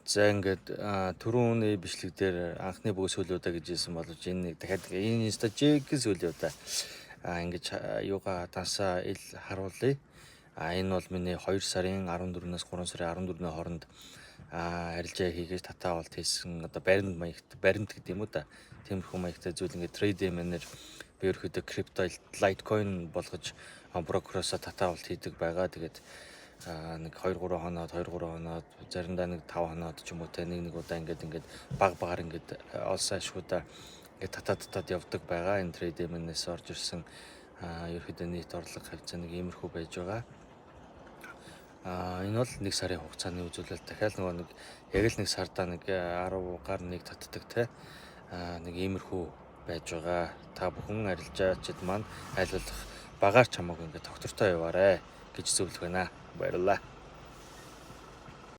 За ингээд түрүүн үний бичлэг дээр анхны бүх сөүл удаа гэж хэлсэн боловч энэ дахиад энэ стажиг сөүл удаа ингэж юугаа тансаа ил харуулъя. Энэ бол миний 2 сарын 14-өөс 3 сарын 14-ний хооронд арилжаа хийгээж татаавалт хийсэн одоо баримт гэдэг юм уу да. Тиймэрхүү маягтай зүйл ингээд трейдинг мэнер би ерөөхдөө крипто лайткойн болгож брокеросоо татаавалт хийдэг байгаа. Тэгээд нэг 2-3 хоноод заримдаа нэг 5 хоноод ч юм уу те нэг удаа ингээд баг ингээд олсон ашгуудаа ингээд татаад явдаг байгаа. Энэ трейдинг мэнээс орж ирсэн ерөөхдөө нийт орлого хавцаа нэг иймэрхүү байж байгаа. Энэ бол 1 сарын хугацааны үзүүлэлт. Дахиад нөгөө нэг яг л 1 сардаа нэг 10 гар нэг татдаг те нэг иймэрхүү байж байгаа. Та бүхэн арилжаачид маань айлуулах багаар ч хамаагүй ингээд доктортой яваарэ гэж зөвлөх байна. Баярлалаа.